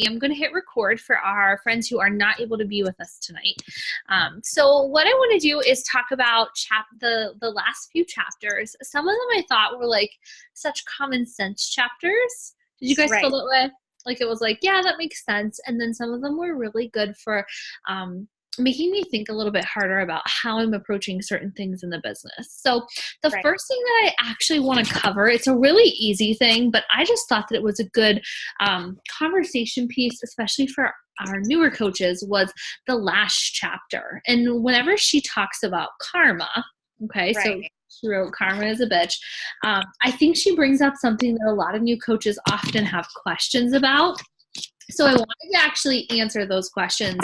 am going to hit record for our friends who are not able to be with us tonight. So what I want to do is talk about the last few chapters. Some of them I thought were like such common sense chapters. Did you guys feel that way? Like it was like, yeah, that makes sense. And then some of them were really good for making me think a little bit harder about how I'm approaching certain things in the business. So the first thing that I actually want to cover, it's a really easy thing, but I just thought that it was a good conversation piece, especially for our newer coaches, was the last chapter. And whenever she talks about karma, okay, so she wrote karma is a bitch. I think she brings up something that a lot of new coaches often have questions about. So I wanted to actually answer those questions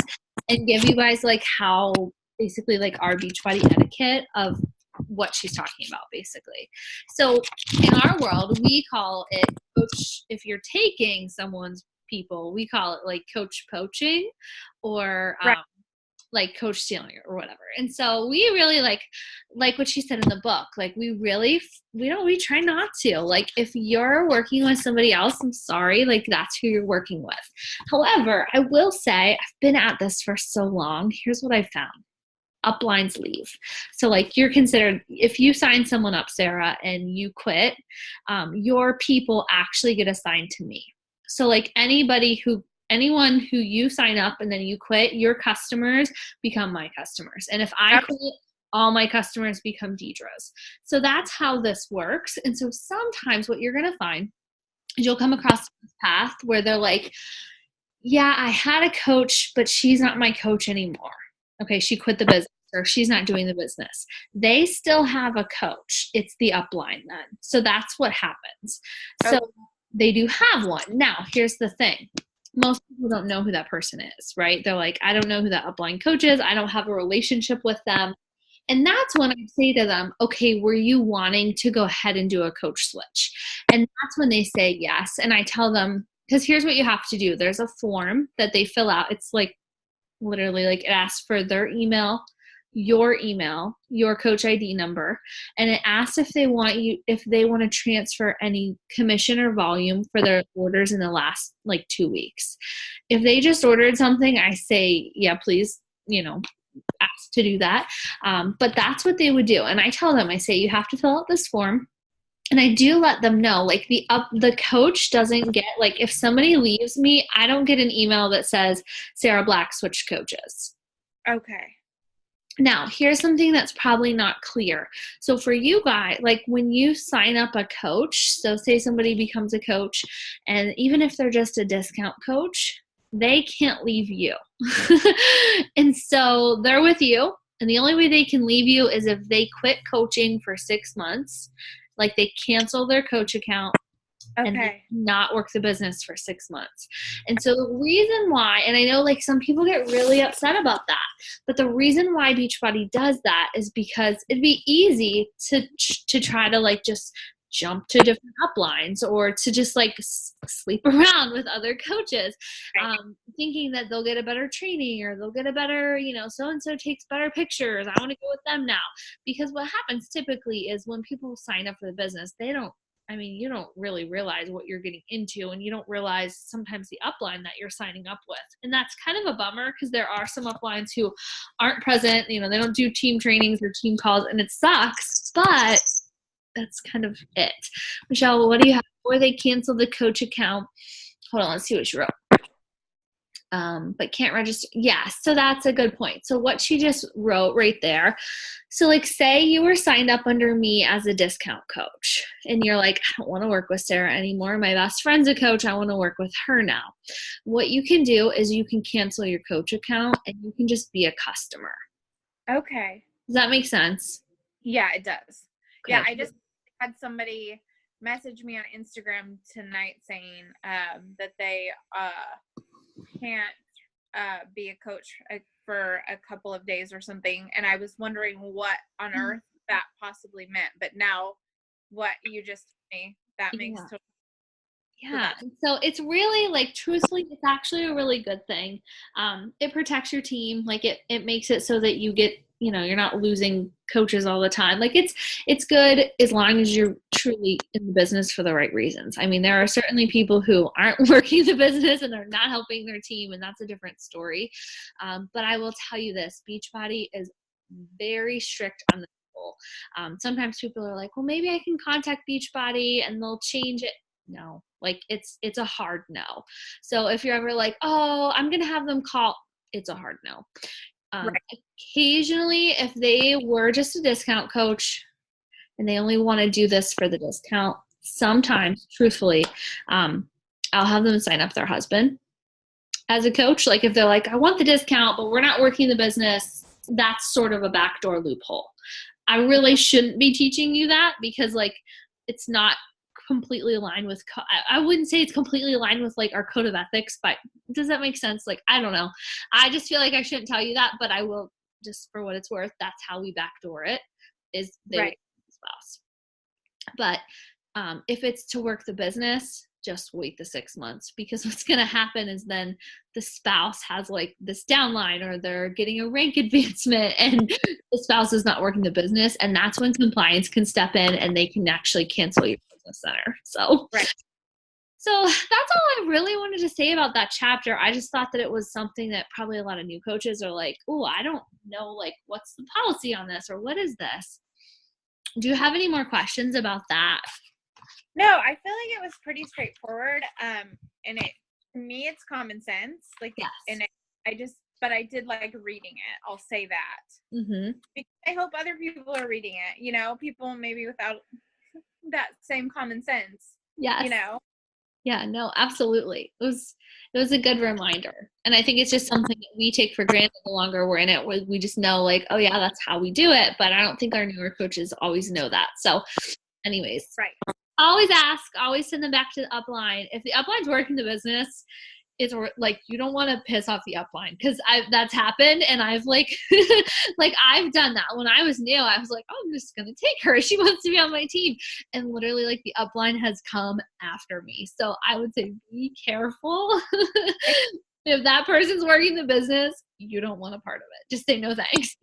and give you guys like how basically like our Beachbody etiquette of what she's talking about basically. So in our world, we call it coach. If you're taking someone's people, we call it like coach poaching or like coach stealing or whatever. And so we really like what she said in the book, like we try not to, like if you're working with somebody else, I'm sorry, like that's who you're working with. However, I will say I've been at this for so long. Here's what I found. Uplines leave. So like you're considered, if you sign someone up, Sarah, and you quit, your people actually get assigned to me. So like anyone who you sign up and then you quit, your customers become my customers. And if I quit, all my customers become Deidre's. So that's how this works. And so sometimes what you're going to find is you'll come across this path where they're like, yeah, I had a coach, but she's not my coach anymore. Okay, she quit the business or she's not doing the business. They still have a coach. It's the upline then. So that's what happens. So they do have one. Now, here's the thing. Most people don't know who that person is, right? They're like, I don't know who that upline coach is. I don't have a relationship with them. And that's when I say to them, okay, were you wanting to go ahead and do a coach switch? And that's when they say yes. And I tell them, because here's what you have to do. There's a form that they fill out. It's like literally like it asks for their email, your coach ID number, and it asks if they want to transfer any commission or volume for their orders in the last like 2 weeks. If they just ordered something, I say, yeah, please, ask to do that. But that's what they would do. And I tell them, I say, you have to fill out this form. And I do let them know, like the coach doesn't get, like if somebody leaves me, I don't get an email that says Sarah Black switched coaches. Okay. Now, here's something that's probably not clear. So for you guys, like when you sign up a coach, so say somebody becomes a coach, and even if they're just a discount coach, they can't leave you. And so they're with you, and the only way they can leave you is if they quit coaching for 6 months, like they cancel their coach account. And they not work the business for 6 months. And so the reason why, and I know like some people get really upset about that, but the reason why Beachbody does that is because it'd be easy to try to like just jump to different uplines or to just like sleep around with other coaches, thinking that they'll get a better training or they'll get a better, so-and-so takes better pictures. I want to go with them now. Because what happens typically is when people sign up for the business, you don't really realize what you're getting into, and you don't realize sometimes the upline that you're signing up with. And that's kind of a bummer because there are some uplines who aren't present, they don't do team trainings or team calls, and it sucks, but that's kind of it. Michelle, what do you have? Or they cancel the coach account. Hold on, let's see what she wrote. But can't register. Yeah, so that's a good point. So what she just wrote right there. So like say you were signed up under me as a discount coach and you're like, I don't want to work with Sarah anymore. My best friend's a coach. I want to work with her now. What you can do is you can cancel your coach account and you can just be a customer. Okay. Does that make sense? Yeah, it does. Okay. Yeah, I just had somebody message me on Instagram tonight saying that they can't be a coach for a couple of days or something, and I was wondering what on earth that possibly meant, but now what you just told me, that makes total Yeah. So it's really like, truthfully, it's actually a really good thing. It protects your team. Like it makes it so that you get, you're not losing coaches all the time. Like it's good as long as you're truly in the business for the right reasons. I mean, there are certainly people who aren't working the business and they're not helping their team, and that's a different story. But I will tell you this, Beachbody is very strict on the people. Sometimes people are like, well, maybe I can contact Beachbody and they'll change it. No, like it's a hard no. So if you're ever like, oh, I'm going to have them call, it's a hard no. Right. Occasionally, if they were just a discount coach and they only want to do this for the discount, sometimes, truthfully, I'll have them sign up their husband as a coach. Like if they're like, I want the discount, but we're not working the business, that's sort of a backdoor loophole. I really shouldn't be teaching you that because like it's not completely aligned with I wouldn't say it's completely aligned with like our code of ethics, but does that make sense? Like I don't know, I just feel like I shouldn't tell you that, but I will, just for what it's worth. That's how we backdoor it, is they Right. spouse. But if it's to work the business, just wait the 6 months, because what's going to happen is then the spouse has like this downline or they're getting a rank advancement and the spouse is not working the business. And that's when compliance can step in and they can actually cancel your business center. So, Right. So that's all I really wanted to say about that chapter. I just thought that it was something that probably a lot of new coaches are like, oh, I don't know, like, what's the policy on this or what is this? Do you have any more questions about that? No, I feel like it was pretty straightforward. And it, to me, it's common sense. Like, Yes. But I did like reading it. I'll say that. Mm-hmm. Because I hope other people are reading it. You know, people maybe without that same common sense. Yes. You know. Yeah, no, absolutely. It was a good reminder. And I think it's just something that we take for granted the longer we're in it. We just know like, oh yeah, that's how we do it. But I don't think our newer coaches always know that. So anyways, right. Always ask, always send them back to the upline. If the upline's working the business, it's like you don't want to piss off the upline, because that's happened and I've like like I've done that. When I was new, I was like, oh, I'm just gonna take her, she wants to be on my team, and literally like the upline has come after me. So I would say be careful. If that person's working the business, you don't want a part of it. Just say no thanks.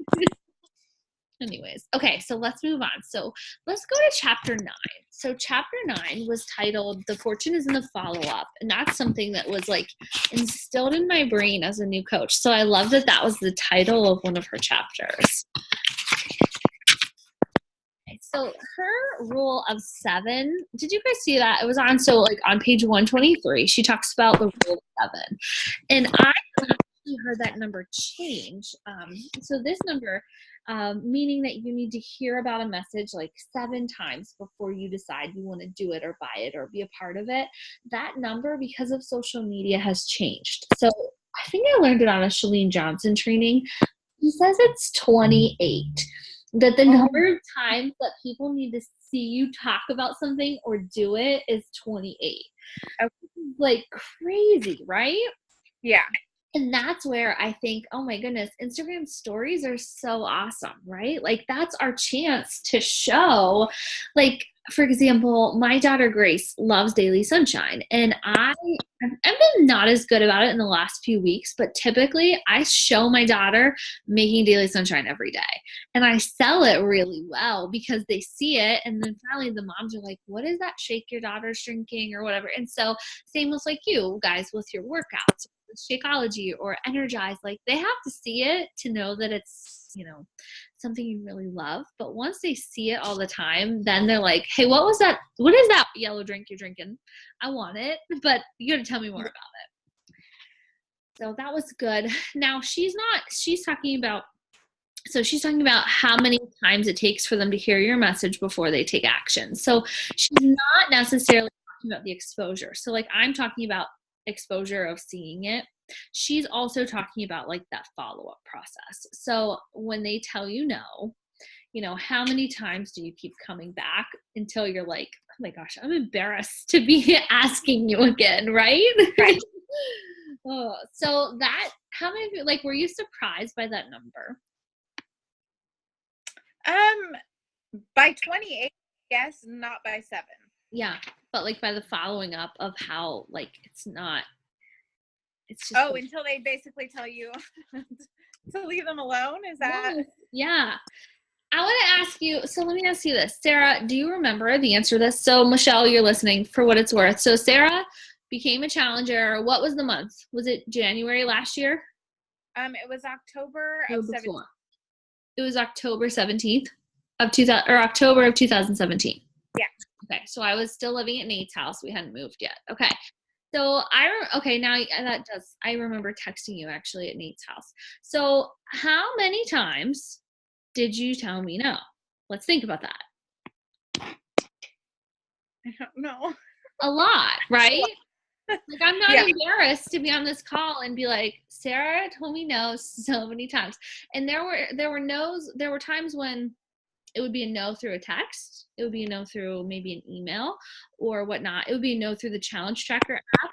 Anyways, okay, so let's move on. So let's go to chapter 9. So chapter 9 was titled The Fortune is in the Follow-Up. And that's something that was like instilled in my brain as a new coach. So I love that that was the title of one of her chapters. Okay, so her rule of 7, did you guys see that? It was on, so like on page 123, she talks about the rule of 7. And I actually heard that number change. So this number, meaning that you need to hear about a message like 7 times before you decide you want to do it or buy it or be a part of it. That number, because of social media, has changed. So I think I learned it on a Chalene Johnson training. He says it's 28. That the number of times that people need to see you talk about something or do it is 28. Like crazy, right? Yeah. And that's where I think, oh my goodness, Instagram stories are so awesome, right? Like that's our chance to show, like, for example, my daughter Grace loves Daily Sunshine, and I've been not as good about it in the last few weeks, but typically I show my daughter making Daily Sunshine every day, and I sell it really well because they see it, and then finally the moms are like, what is that shake your daughter's drinking or whatever? And so same with like you guys with your workouts, Shakeology or Energize, like they have to see it to know that it's, you know, something you really love. But once they see it all the time, then they're like, hey, what was that? What is that yellow drink you're drinking? I want it, but you got to tell me more about it. So that was good. Now she's talking about how many times it takes for them to hear your message before they take action. So she's not necessarily talking about the exposure. So like I'm talking about exposure of seeing it. She's also talking about like that follow-up process. So when they tell you no, you know, how many times do you keep coming back until you're like, oh my gosh, I'm embarrassed to be asking you again, right? Right. Oh, so that, how many of you, like, were you surprised by that number? By 28, yes, not by 7. Yeah, but like by the following up of how, like, it's just like, until they basically tell you to leave them alone. Is that? Yeah. I want to ask you, so let me ask you this. Sarah, do you remember the answer to this? So Michelle, you're listening for what it's worth. So Sarah became a challenger. What was the month? Was it January last year? It was October Or of 17. before? It was October 17th of 2000 or October of 2017. Yeah. Okay. So I was still living at Nate's house. We hadn't moved yet. Okay. So okay, now I remember texting you actually at Nate's house. So how many times did you tell me no? Let's think about that. I don't know. A lot, right? Like, I'm not Yeah. embarrassed to be on this call and be like, Sarah told me no so many times. And there were no's. There were times when it would be a no through a text. It would be a no through maybe an email or whatnot. It would be a no through the challenge tracker app.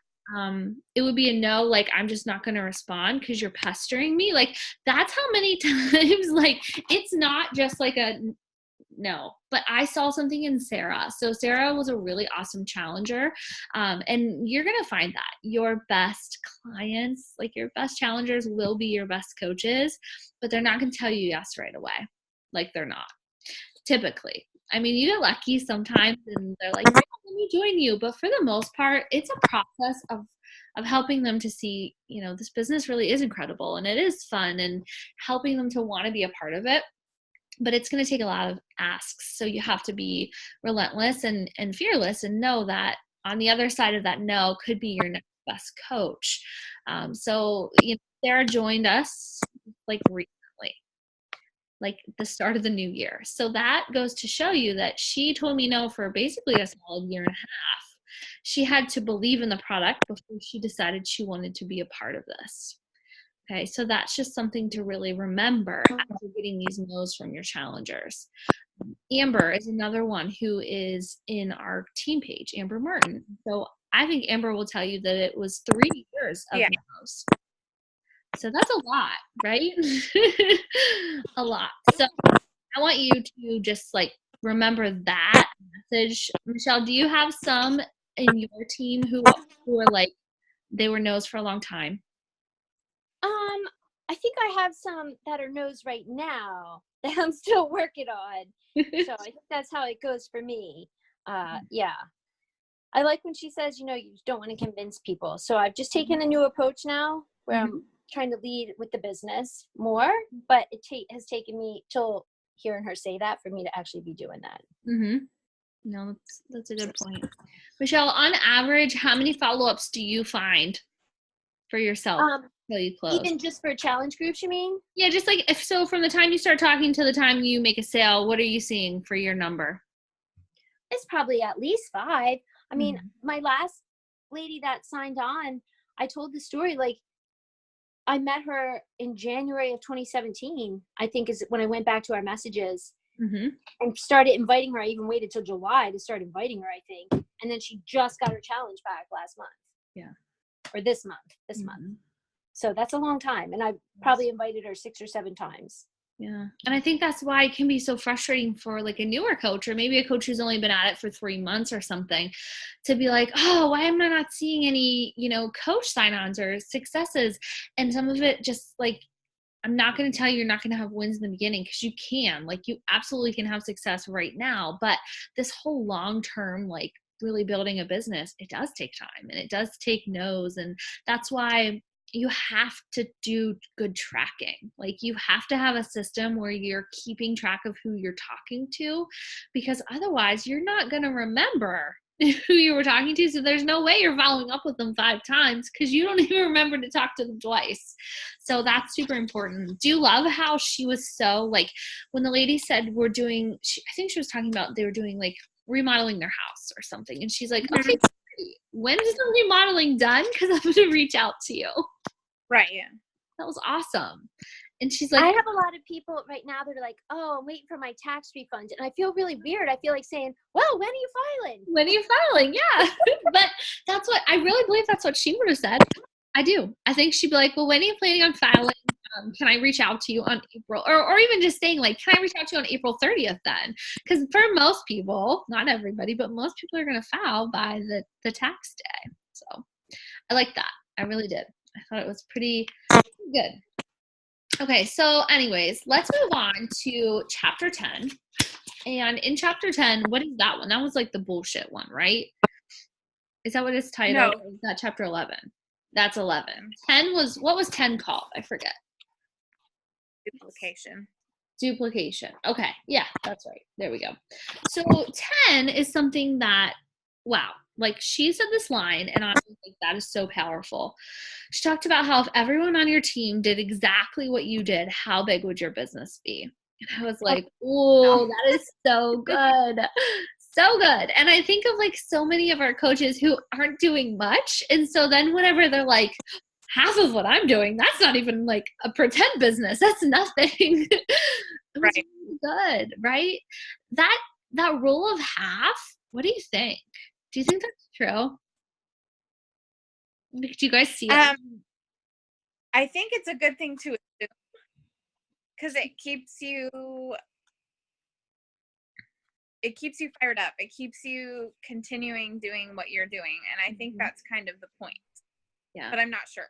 It would be a no, like, I'm just not going to respond because you're pestering me. Like, that's how many times, like, it's not just like a no, but I saw something in Sarah. So Sarah was a really awesome challenger. And you're going to find that your best clients, like your best challengers, will be your best coaches, but they're not going to tell you yes right away. Like, they're not typically. I mean, you get lucky sometimes and they're like, yeah, let me join you. But for the most part, it's a process of helping them to see, you know, this business really is incredible and it is fun, and helping them to want to be a part of it. But it's going to take a lot of asks. So you have to be relentless and fearless, and know that on the other side of that no could be your next best coach. So, you know, Sarah joined us like recently, like the start of the new year. So that goes to show you that she told me no for basically a solid year and a half. She had to believe in the product before she decided she wanted to be a part of this. Okay, so that's just something to really remember as you're getting these no's from your challengers. Amber is another one who is in our team page, Amber Martin. So I think Amber will tell you that it was 3 years of no's. So that's a lot, right? A lot. So I want you to just like remember that message. Michelle, do you have some in your team who are like, they were no's for a long time? I think I have some that are no's right now that I'm still working on. So I think that's how it goes for me. Yeah. I like when she says, you know, you don't want to convince people. So I've just taken a new approach now where I'm trying to lead with the business more, but it has taken me till hearing her say that for me to actually be doing that. No, that's a good point. Michelle, on average, how many follow-ups do you find for yourself until you close? Even just for challenge groups, you mean? Yeah, just like so from the time you start talking to the time you make a sale, what are you seeing for your number? It's probably at least 5. I mean, my last lady that signed on, I told the story, like, I met her in January of 2017, I think is when I went back to our messages and started inviting her. I even waited till July to start inviting her, I think. And then she just got her challenge back last month. Yeah. Or this month. So that's a long time. And I probably invited her 6 or 7 times. Yeah. And I think that's why it can be so frustrating for like a newer coach, or maybe a coach who's only been at it for 3 months or something, to be like, oh, why am I not seeing any, you know, coach sign-ons or successes? And some of it just like, I'm not going to tell you you're not going to have wins in the beginning, because you can. Like, you absolutely can have success right now. But this whole long-term, like, really building a business, it does take time and it does take no's. And that's why you have to do good tracking. Like, you have to have a system where you're keeping track of who you're talking to, because otherwise you're not going to remember who you were talking to. So there's no way you're following up with them 5 times because you don't even remember to talk to them twice. So that's super important. Do you love how she was so like, when the lady said I think she was talking about they were doing like remodeling their house or something. And she's like, okay, when is the remodeling done? Because I'm going to reach out to you. Right. Yeah. That was awesome. And she's like, I have a lot of people right now that are like, oh, I'm waiting for my tax refund. And I feel really weird. I feel like saying, well, when are you filing? When are you filing? Yeah. But that's what, I really believe that's what she would have said. I do. I think she'd be like, well, when are you planning on filing? Can I reach out to you on April? Or even just saying like, can I reach out to you on April 30th then? Because for most people, not everybody, but most people are going to file by the tax day. So I like that. I really did. I thought it was pretty good. Okay, so anyways, let's move on to chapter 10. And in chapter 10, what is that one? That was like the bullshit one, right? Is that what it's titled? No. Or is that chapter 11? That's 11. 10 was, what was 10 called? I forget. Duplication. Duplication. Okay. Yeah, that's right. There we go. So 10 is something that, wow, like she said this line, and I was like, that is so powerful. She talked about how if everyone on your team did exactly what you did, how big would your business be? And I was like, oh, that is so good. So good. And I think of like so many of our coaches who aren't doing much. And so then whenever they're like, half of what I'm doing, that's not even like a pretend business. That's nothing. It was Right. really good, right? That rule of half, what do you think? Do you think that's true? Do you guys see it? I think it's a good thing to assume because it keeps you fired up. It keeps you continuing doing what you're doing. And I think that's kind of the point. Yeah. But I'm not sure.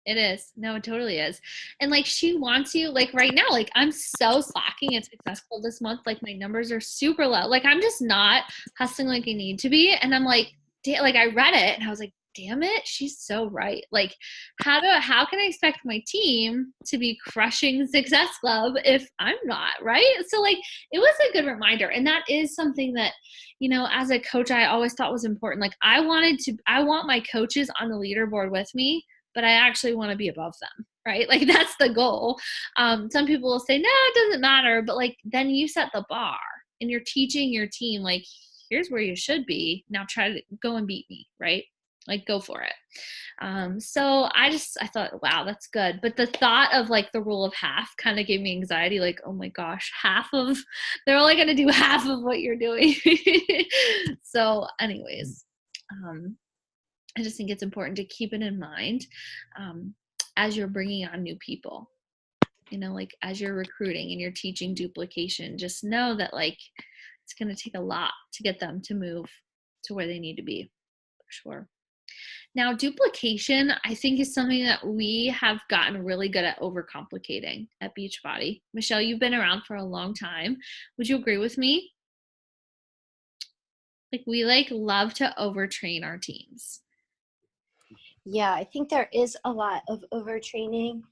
It is. No, it totally is. And like she wants you, like right now, like I'm so slacking and successful this month. Like my numbers are super low. Like I'm just not hustling like I need to be. And I'm like, like I read it and I was like, damn it, she's so right. Like how can I expect my team to be crushing Success Club if I'm not, right? So like it was a good reminder. And that is something that, you know, as a coach, I always thought was important. Like I want my coaches on the leaderboard with me, but I actually want to be above them, right? Like that's the goal. Some people will say, no, it doesn't matter. But like, then you set the bar and you're teaching your team, like, here's where you should be. Now try to go and beat me, right? Like go for it. So I thought, wow, that's good. But the thought of like the rule of half kind of gave me anxiety. Like, oh my gosh, they're only going to do half of what you're doing. So anyways, I just think it's important to keep it in mind as you're bringing on new people. You know, like as you're recruiting and you're teaching duplication, just know that like it's going to take a lot to get them to move to where they need to be, for sure. Now, duplication, I think, is something that we have gotten really good at overcomplicating at Beachbody. Michelle, you've been around for a long time. Would you agree with me? Like we love to overtrain our teams. Yeah, I think there is a lot of overtraining.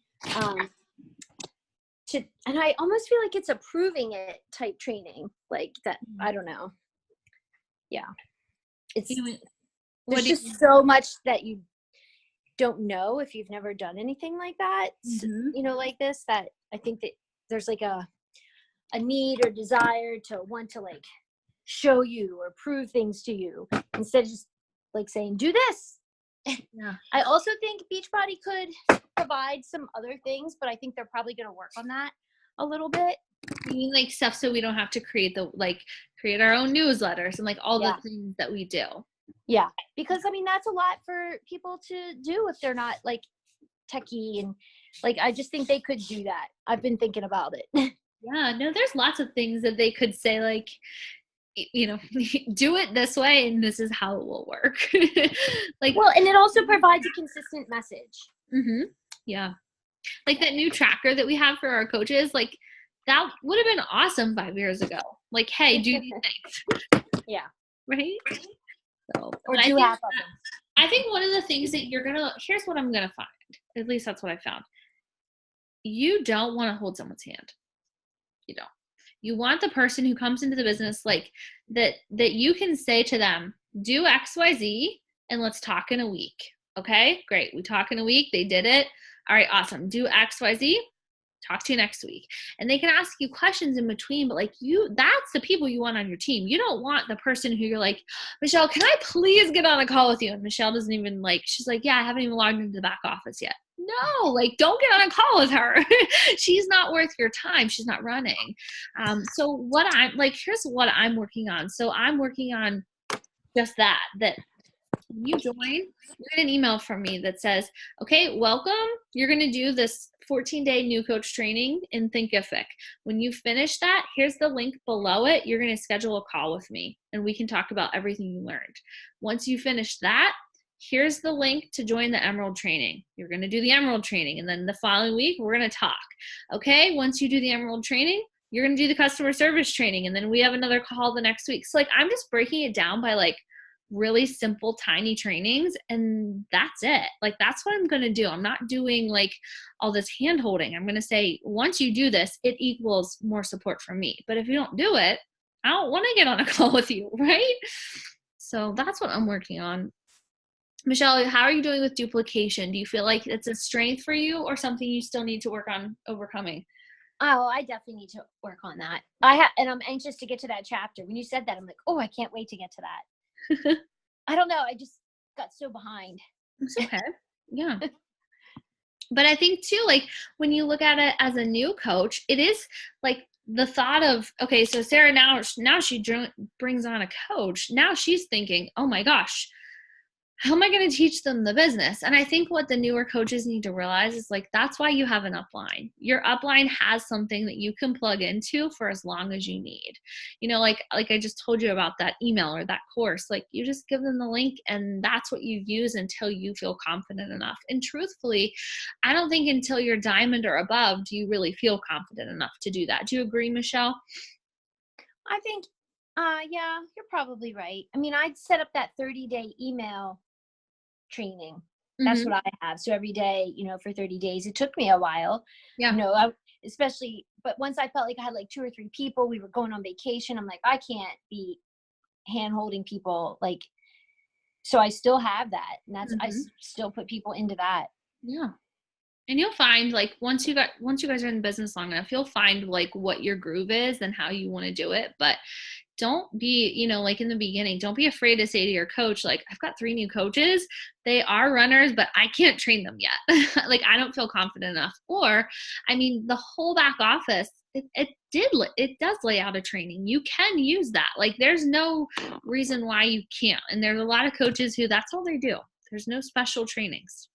And I almost feel like it's a proving it type training, like that. I don't know. Yeah, it's there's just so much that you don't know if you've never done anything like that. Mm-hmm. You know, like this. That I think that there's like a need or desire to want to like show you or prove things to you instead of just like saying do this. Yeah. I also think Beachbody could provide some other things, but I think they're probably going to work on that a little bit. You mean like stuff so we don't have to create our own newsletters and like all the things that we do. Yeah, because I mean that's a lot for people to do if they're not like techie, and like I just think they could do that. I've been thinking about it. Yeah, no, there's lots of things that they could say, like, you know, do it this way and this is how it will work. Like, well, and it also provides a consistent message. Mm-hmm. Yeah. Like that new tracker that we have for our coaches, like that would have been awesome 5 years ago. Like, hey, do these things. Yeah. Right? So, or do half of them. I think one of the things that here's what I'm going to find. At least that's what I found. You don't want to hold someone's hand. You don't. You want the person who comes into the business like that you can say to them, do XYZ and let's talk in a week. Okay, great. We talk in a week. They did it. All right, awesome. Do XYZ. Talk to you next week. And they can ask you questions in between, but like that's the people you want on your team. You don't want the person who you're like, Michelle, can I please get on a call with you? And Michelle doesn't even she's like, yeah, I haven't even logged into the back office yet. No, like don't get on a call with her. She's not worth your time. She's not running. So what here's what I'm working on. So I'm working on just that when you join, you get an email from me that says, okay, welcome. You're going to do this 14-day new coach training in Thinkific. When you finish that, here's the link below it. You're going to schedule a call with me and we can talk about everything you learned. Once you finish that, here's the link to join the Emerald training. You're going to do the Emerald training. And then the following week, we're going to talk. Okay. Once you do the Emerald training, you're going to do the customer service training. And then we have another call the next week. So like, I'm just breaking it down by like really simple, tiny trainings. And that's it. Like, that's what I'm going to do. I'm not doing like all this hand holding. I'm going to say, once you do this, it equals more support from me. But if you don't do it, I don't want to get on a call with you. Right. So that's what I'm working on. Michelle, how are you doing with duplication? Do you feel like it's a strength for you or something you still need to work on overcoming? Oh, I definitely need to work on that. And I'm anxious to get to that chapter. When you said that, I'm like, oh, I can't wait to get to that. I don't know. I just got so behind. It's okay. Yeah. But I think too, like when you look at it as a new coach, it is like the thought of, okay, so Sarah, now she brings on a coach. Now she's thinking, oh my gosh, how am I going to teach them the business? And I think what the newer coaches need to realize is like, that's why you have an upline. Your upline has something that you can plug into for as long as you need. You know, like I just told you about that email or that course, like you just give them the link and that's what you use until you feel confident enough. And truthfully, I don't think until you're diamond or above, do you really feel confident enough to do that. Do you agree, Michelle? I think, yeah, you're probably right. I mean, I'd set up that 30-day email training. That's what I have. So every day, you know, for 30 days, it took me a while, Yeah. you know, but once I felt like I had like 2 or 3 people, we were going on vacation. I'm like, I can't be hand holding people. Like, so I still have that. And that's, I still put people into that. Yeah. And you'll find like, once you guys are in business long enough, you'll find like what your groove is and how you want to do it. But don't be, you know, like in the beginning, don't be afraid to say to your coach, like, I've got 3 new coaches. They are runners, but I can't train them yet. Like, I don't feel confident enough. Or, I mean, the whole back office, it does lay out a training. You can use that. Like, there's no reason why you can't. And there's a lot of coaches who that's all they do. There's no special trainings.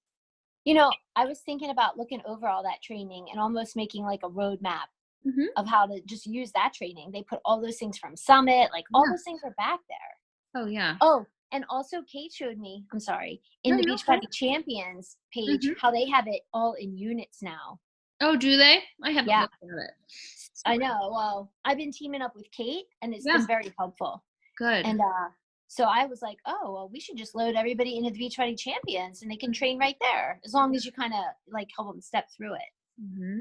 You know, I was thinking about looking over all that training and almost making like a roadmap of how to just use that training. They put all those things from Summit, like all those things are back there. Oh, yeah. Oh, and also Kate showed me, I'm sorry, in the Beachbody Champions page, how they have it all in units now. Oh, do they? I haven't looked at it. I know. Well, I've been teaming up with Kate and it's been very helpful. Good. And so I was like, oh, well, we should just load everybody into the Beachbody Champions and they can train right there as long as you kind of like help them step through it.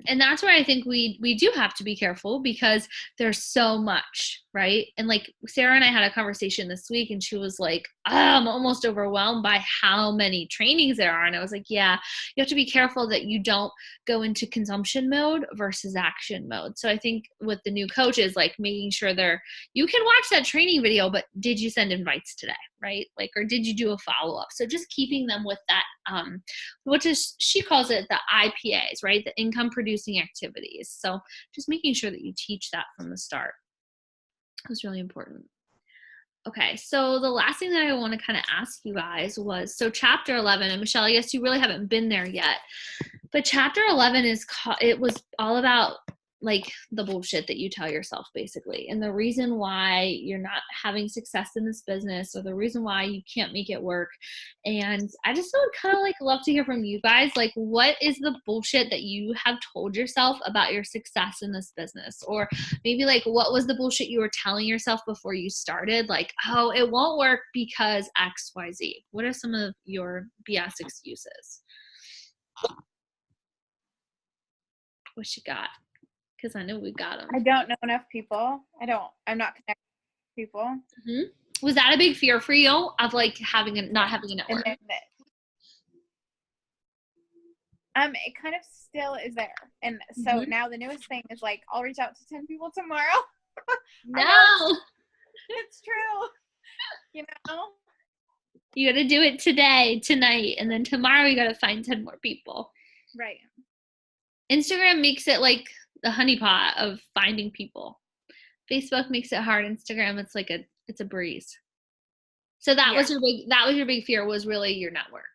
And that's where I think we do have to be careful because there's so much, right? And like Sarah and I had a conversation this week and she was like, I'm almost overwhelmed by how many trainings there are. And I was like, yeah, you have to be careful that you don't go into consumption mode versus action mode. So I think with the new coaches, like making sure you can watch that training video, but did you send invites today? Right? Like, or did you do a follow-up? So just keeping them with that, she calls it the IPAs, right? The income producing activities. So just making sure that you teach that from the start. That's really important. Okay. So the last thing that I want to kind of ask you guys was, so chapter 11, and Michelle, I guess you really haven't been there yet, but chapter 11 it was all about like the bullshit that you tell yourself basically. And the reason why you're not having success in this business or the reason why you can't make it work. And I just would kind of like love to hear from you guys. Like, what is the bullshit that you have told yourself about your success in this business? Or maybe like, what was the bullshit you were telling yourself before you started? Like, oh, it won't work because X, Y, Z. What are some of your BS excuses? What you got? Because I know we got them. I don't know enough people. I'm not connected with people. Was that a big fear for you of like not having a network? And then, it kind of still is there. And so now the newest thing is like, I'll reach out to 10 people tomorrow. No. It's true. You know? You got to do it today, tonight, and then tomorrow you got to find 10 more people. Right. Instagram makes it like the honeypot of finding people. Facebook makes it hard. Instagram, it's like it's a breeze. So that was your big fear, was really your network.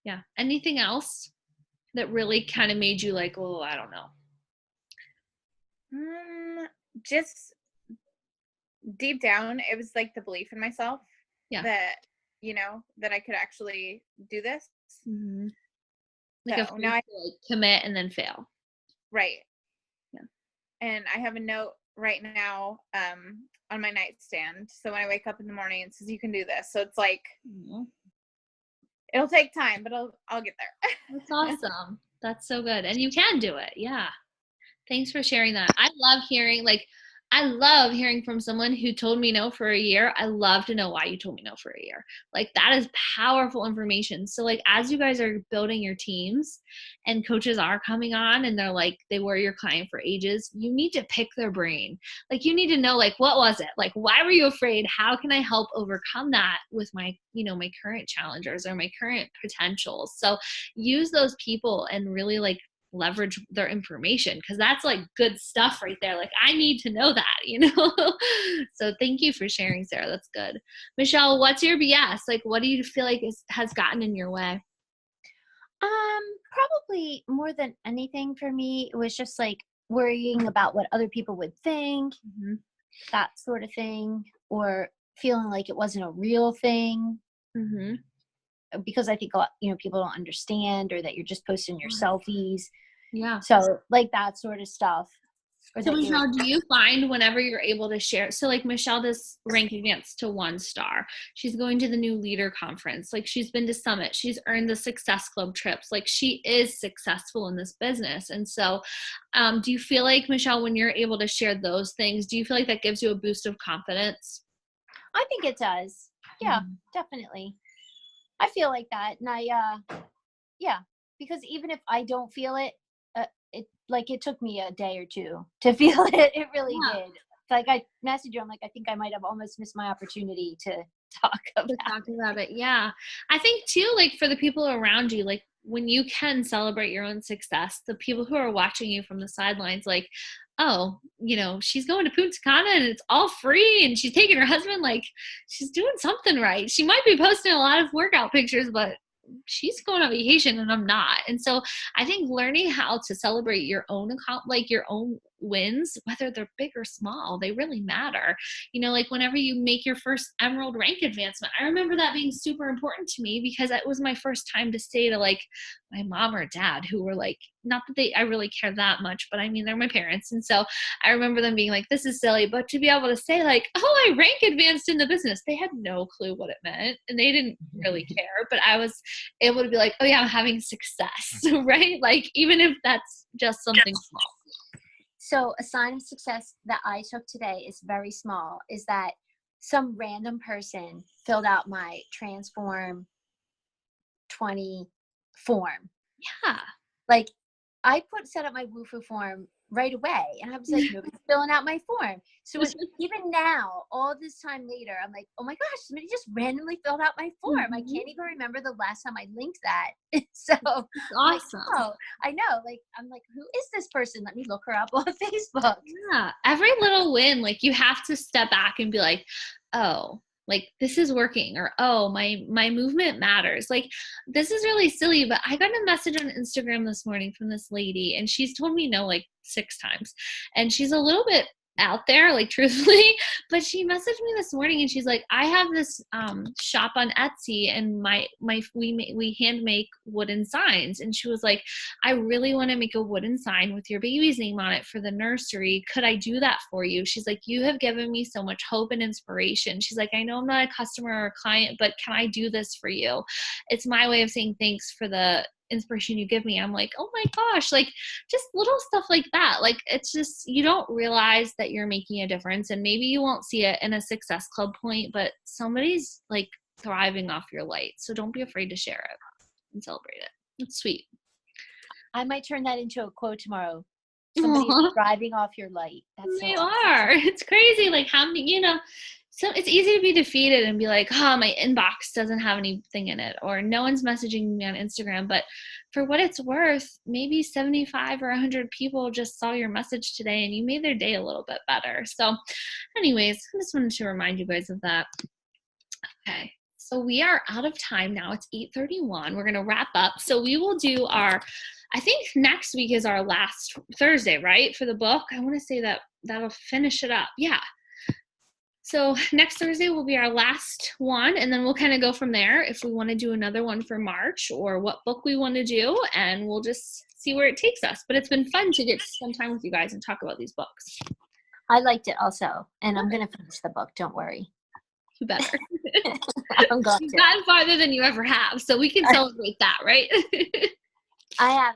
Yeah. Anything else that really kind of made you like, oh, I don't know? Just deep down, it was like the belief in myself that that I could actually do this. Mm-hmm. Like So a now like commit and then fail. Right. Yeah. And I have a note right now on my nightstand. So when I wake up in the morning, it says you can do this. So it's like, it'll take time, but I'll get there. That's awesome. That's so good. And you can do it. Yeah. Thanks for sharing that. I love hearing from someone who told me no for a year. I love to know why you told me no for a year. Like, that is powerful information. So like, as you guys are building your teams and coaches are coming on and they're like, they were your client for ages, you need to pick their brain. Like, you need to know, like, what was it? Like, why were you afraid? How can I help overcome that with my, my current challengers or my current potentials? So use those people and really like leverage their information, because that's like good stuff right there. Like, I need to know that, So thank you for sharing, Sarah. That's good. Michelle, what's your BS? Like, what do you feel like has gotten in your way? Probably more than anything for me, it was just like worrying about what other people would think, that sort of thing, or feeling like it wasn't a real thing. Because I think a lot, people don't understand, or that you're just posting your selfies. Yeah. So like that sort of stuff. So Michelle, do you find whenever you're able to share, so like Michelle does rank advanced to 1 star. She's going to the new leader conference. Like, she's been to Summit. She's earned the Success Club trips. Like, she is successful in this business. And so do you feel like, Michelle, when you're able to share those things, do you feel like that gives you a boost of confidence? I think it does. Yeah, definitely. I feel like that. And because even if I don't feel it, it took me a day or two to feel it. It really did. Like, I messaged you, I'm like, I think I might have almost missed my opportunity to talk about it. Yeah. I think too, like, for the people around you, like, when you can celebrate your own success, the people who are watching you from the sidelines, like, oh, she's going to Punta Cana and it's all free and she's taking her husband, like, she's doing something right. She might be posting a lot of workout pictures, but she's going on vacation and I'm not. And so I think learning how to celebrate your own your own wins, whether they're big or small, they really matter. Like, whenever you make your first Emerald rank advancement, I remember that being super important to me, because it was my first time to say to like my mom or dad, who were like, not that I really care that much, but I mean, they're my parents. And so I remember them being like, this is silly, but to be able to say like, oh, I rank advanced in the business, they had no clue what it meant and they didn't really care, but I was able to be like, oh yeah, I'm having success, right? Like, even if that's just something small. So a sign of success that I took today is very small, is that some random person filled out my Transform 20 form. Yeah. Like, I set up my Woofu form right away, and I was like, nobody's filling out my form. So even now, all this time later, I'm like, oh my gosh, somebody just randomly filled out my form. I can't even remember the last time I linked that. So awesome. I know. Like, I'm like, who is this person? Let me look her up on Facebook. Yeah. Every little win, like, you have to step back and be like, oh, like, this is working, or, oh, my movement matters. Like, this is really silly, but I got a message on Instagram this morning from this lady, and she's told me no like 6 times, and she's a little bit out there, like, truthfully, but she messaged me this morning and she's like, I have this shop on Etsy, and we hand make wooden signs, and she was like, I really want to make a wooden sign with your baby's name on it for the nursery. Could I do that for you? She's like, you have given me so much hope and inspiration. She's like, I know I'm not a customer or a client, but can I do this for you? It's my way of saying thanks for the inspiration you give me. I'm like, oh my gosh, like, just little stuff like that. Like, it's just, you don't realize that you're making a difference, and maybe you won't see it in a Success Club point, but somebody's like thriving off your light. So don't be afraid to share it and celebrate it. It's sweet. I might turn that into a quote tomorrow. Somebody's thriving off your light. That's they are. It's crazy. Like, how many, so it's easy to be defeated and be like, oh, my inbox doesn't have anything in it, or no one's messaging me on Instagram. But for what it's worth, maybe 75 or 100 people just saw your message today and you made their day a little bit better. So anyways, I just wanted to remind you guys of that. Okay. So we are out of time now. It's 8:31. We're going to wrap up. So we will do I think next week is our last Thursday, right? For the book. I want to say that'll finish it up. Yeah. So next Thursday will be our last one, and then we'll kind of go from there if we want to do another one for March or what book we want to do, and we'll just see where it takes us. But it's been fun to get to spend time with you guys and talk about these books. I liked it also, and I'm going to finish the book. Don't worry. You better. I'm going You've to. gotten farther than you ever have, so we can celebrate that, right? I'm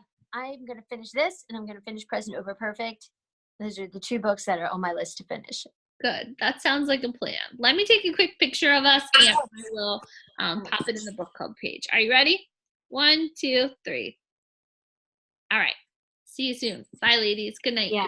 going to finish this, and I'm going to finish Present Over Perfect. Those are the 2 books that are on my list to finish. Good. That sounds like a plan. Let me take a quick picture of us, and I will pop it in the book club page. Are you ready? 1, 2, 3. All right. See you soon. Bye, ladies. Good night. Yeah.